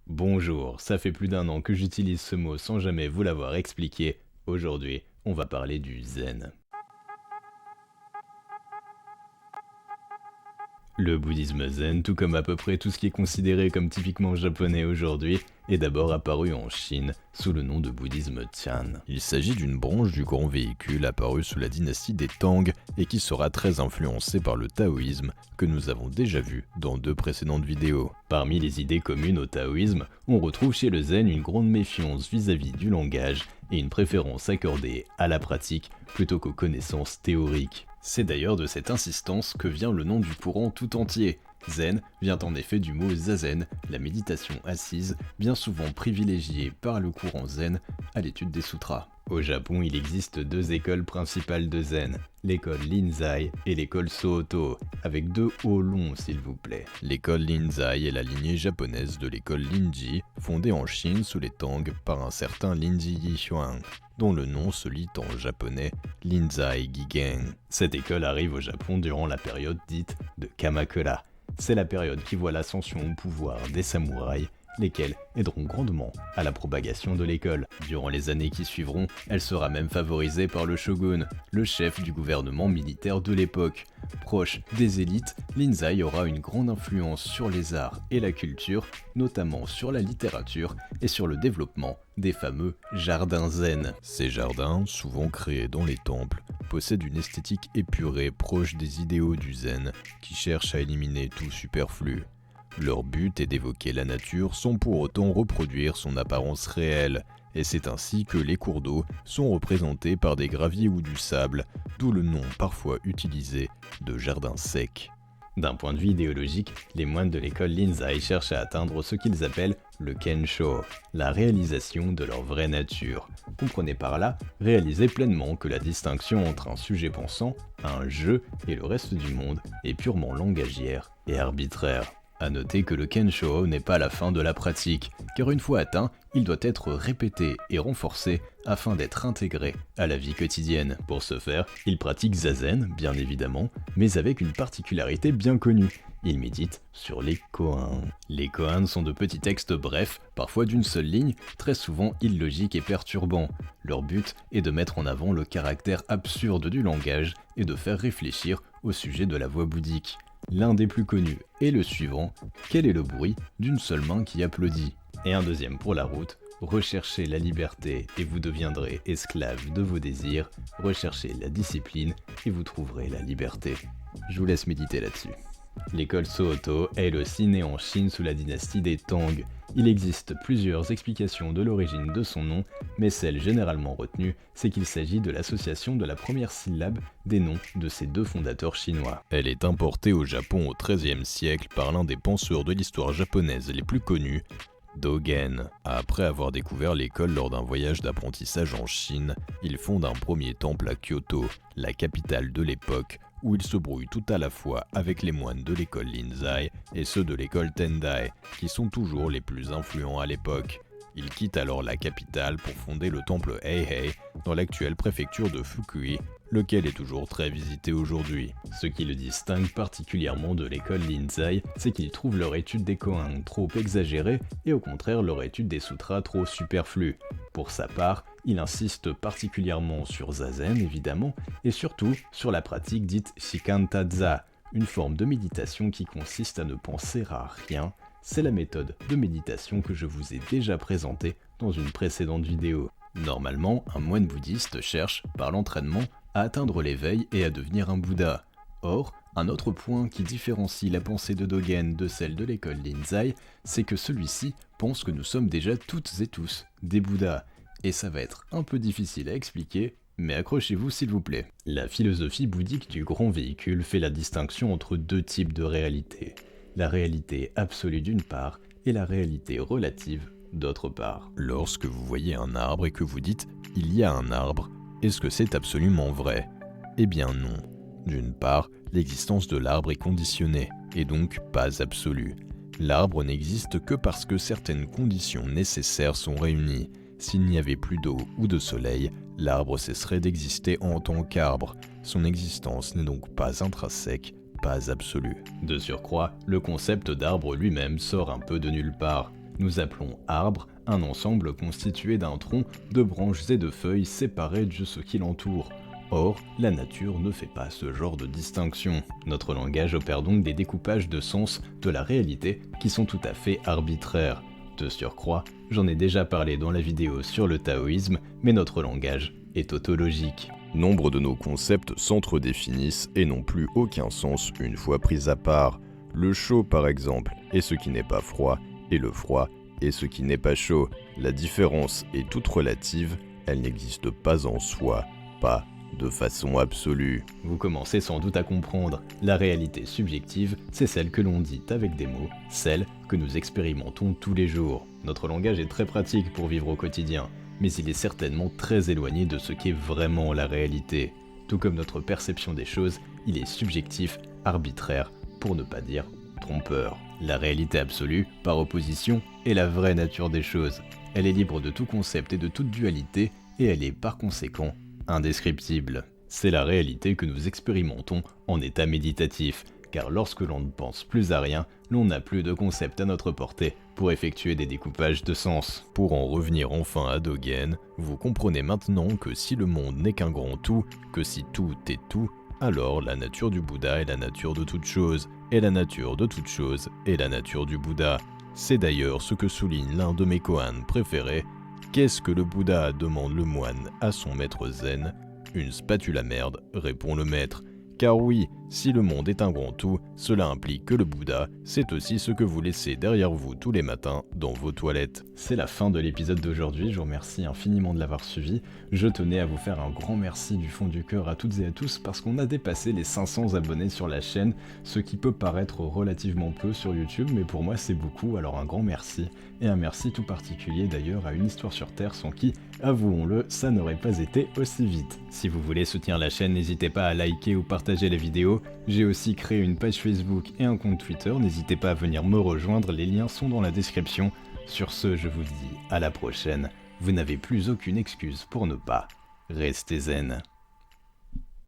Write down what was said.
Bonjour, ça fait plus d'1 an que j'utilise ce mot sans jamais vous l'avoir expliqué. Aujourd'hui, on va parler du zen. Le bouddhisme zen, tout comme à peu près tout ce qui est considéré comme typiquement japonais aujourd'hui, est d'abord apparu en Chine sous le nom de bouddhisme Tian. Il s'agit d'une branche du grand véhicule apparue sous la dynastie des Tang et qui sera très influencée par le taoïsme que nous avons déjà vu dans 2 précédentes vidéos. Parmi les idées communes au taoïsme, on retrouve chez le zen une grande méfiance vis-à-vis du langage et une préférence accordée à la pratique plutôt qu'aux connaissances théoriques. C'est d'ailleurs de cette insistance que vient le nom du courant tout entier. Zen vient en effet du mot zazen, la méditation assise, bien souvent privilégiée par le courant zen à l'étude des sutras. Au Japon, il existe 2 écoles principales de zen, l'école Linzai et l'école Soto, avec 2 O longs s'il vous plaît. L'école Linzai est la lignée japonaise de l'école Linji, fondée en Chine sous les Tang par un certain Linji Yixuan, dont le nom se lit en japonais Linzai Gigen. Cette école arrive au Japon durant la période dite de Kamakura. C'est la période qui voit l'ascension au pouvoir des samouraïs, lesquels aideront grandement à la propagation de l'école. Durant les années qui suivront, elle sera même favorisée par le shogun, le chef du gouvernement militaire de l'époque. Proche des élites, Linzai aura une grande influence sur les arts et la culture, notamment sur la littérature et sur le développement des fameux jardins zen. Ces jardins, souvent créés dans les temples, possèdent une esthétique épurée proche des idéaux du zen, qui cherchent à éliminer tout superflu. Leur but est d'évoquer la nature sans pour autant reproduire son apparence réelle, et c'est ainsi que les cours d'eau sont représentés par des graviers ou du sable, d'où le nom parfois utilisé de jardin sec. D'un point de vue idéologique, les moines de l'école Linzai cherchent à atteindre ce qu'ils appellent le Kensho, la réalisation de leur vraie nature. Comprenez par là, réaliser pleinement que la distinction entre un sujet pensant, un jeu et le reste du monde est purement langagière et arbitraire. A noter que le Kensho n'est pas la fin de la pratique, car une fois atteint, il doit être répété et renforcé afin d'être intégré à la vie quotidienne. Pour ce faire, il pratique zazen, bien évidemment, mais avec une particularité bien connue. Il médite sur les koans. Les koans sont de petits textes brefs, parfois d'une seule ligne, très souvent illogiques et perturbants. Leur but est de mettre en avant le caractère absurde du langage et de faire réfléchir au sujet de la voie bouddhique. L'un des plus connus est le suivant: quel est le bruit d'une seule main qui applaudit? Et un deuxième pour la route: recherchez la liberté et vous deviendrez esclave de vos désirs, recherchez la discipline et vous trouverez la liberté. Je vous laisse méditer là-dessus. L'école Soto est aussi née en Chine sous la dynastie des Tang. Il existe plusieurs explications de l'origine de son nom, mais celle généralement retenue, c'est qu'il s'agit de l'association de la première syllabe des noms de ces 2 fondateurs chinois. Elle est importée au Japon au XIIIe siècle par l'un des penseurs de l'histoire japonaise les plus connus, Dogen. Après avoir découvert l'école lors d'un voyage d'apprentissage en Chine, il fonde un premier temple à Kyoto, la capitale de l'époque, où il se brouille tout à la fois avec les moines de l'école Linzai et ceux de l'école Tendai, qui sont toujours les plus influents à l'époque. Il quitte alors la capitale pour fonder le temple Heihei dans l'actuelle préfecture de Fukui, lequel est toujours très visité aujourd'hui. Ce qui le distingue particulièrement de l'école Linzai, c'est qu'il trouve leur étude des koans trop exagérée et au contraire leur étude des sutras trop superflue. Pour sa part, il insiste particulièrement sur zazen évidemment, et surtout sur la pratique dite shikantaza, une forme de méditation qui consiste à ne penser à rien. C'est la méthode de méditation que je vous ai déjà présentée dans une précédente vidéo. Normalement, un moine bouddhiste cherche, par l'entraînement, à atteindre l'éveil et à devenir un Bouddha. Or, un autre point qui différencie la pensée de Dogen de celle de l'école Linzai, c'est que celui-ci pense que nous sommes déjà toutes et tous des Bouddhas. Et ça va être un peu difficile à expliquer, mais accrochez-vous s'il vous plaît. La philosophie bouddhique du grand véhicule fait la distinction entre 2 types de réalités. La réalité absolue d'une part et la réalité relative d'autre part. Lorsque vous voyez un arbre et que vous dites « il y a un arbre », est-ce que c'est absolument vrai? Eh bien non. D'une part, l'existence de l'arbre est conditionnée, et donc pas absolue. L'arbre n'existe que parce que certaines conditions nécessaires sont réunies. S'il n'y avait plus d'eau ou de soleil, l'arbre cesserait d'exister en tant qu'arbre. Son existence n'est donc pas intrinsèque, pas absolue. De surcroît, le concept d'arbre lui-même sort un peu de nulle part. Nous appelons arbre un ensemble constitué d'un tronc, de branches et de feuilles séparées de ce qui l'entoure. Or, la nature ne fait pas ce genre de distinction. Notre langage opère donc des découpages de sens de la réalité qui sont tout à fait arbitraires. De surcroît, j'en ai déjà parlé dans la vidéo sur le taoïsme, mais notre langage est tautologique. Nombre de nos concepts s'entre-définissent et n'ont plus aucun sens une fois pris à part. Le chaud par exemple est ce qui n'est pas froid, et le froid est ce qui n'est pas chaud. La différence est toute relative, elle n'existe pas en soi, pas de façon absolue. Vous commencez sans doute à comprendre, la réalité subjective, c'est celle que l'on dit avec des mots, celle que nous expérimentons tous les jours. Notre langage est très pratique pour vivre au quotidien, mais il est certainement très éloigné de ce qu'est vraiment la réalité. Tout comme notre perception des choses, il est subjectif, arbitraire, pour ne pas dire trompeur. La réalité absolue, par opposition, est la vraie nature des choses. Elle est libre de tout concept et de toute dualité, et elle est par conséquent indescriptible. C'est la réalité que nous expérimentons en état méditatif, car lorsque l'on ne pense plus à rien, l'on n'a plus de concept à notre portée pour effectuer des découpages de sens. Pour en revenir enfin à Dogen, vous comprenez maintenant que si le monde n'est qu'un grand tout, que si tout est tout, alors la nature du Bouddha est la nature de toute chose, et la nature de toute chose est la nature du Bouddha. C'est d'ailleurs ce que souligne l'un de mes koans préférés. Qu'est-ce que le Bouddha, demande le moine à son maître zen. Une spatule à merde, répond le maître. Car oui, si le monde est un grand tout, cela implique que le Bouddha, c'est aussi ce que vous laissez derrière vous tous les matins dans vos toilettes. C'est la fin de l'épisode d'aujourd'hui, je vous remercie infiniment de l'avoir suivi. Je tenais à vous faire un grand merci du fond du cœur à toutes et à tous parce qu'on a dépassé les 500 abonnés sur la chaîne, ce qui peut paraître relativement peu sur YouTube, mais pour moi c'est beaucoup, alors un grand merci. Et un merci tout particulier d'ailleurs à Une Histoire sur Terre sans qui, avouons-le, ça n'aurait pas été aussi vite. Si vous voulez soutenir la chaîne, n'hésitez pas à liker ou partager la vidéo. J'ai aussi créé une page Facebook et un compte Twitter, n'hésitez pas à venir me rejoindre, les liens sont dans la description. Sur ce, je vous dis à la prochaine, vous n'avez plus aucune excuse pour ne pas rester zen.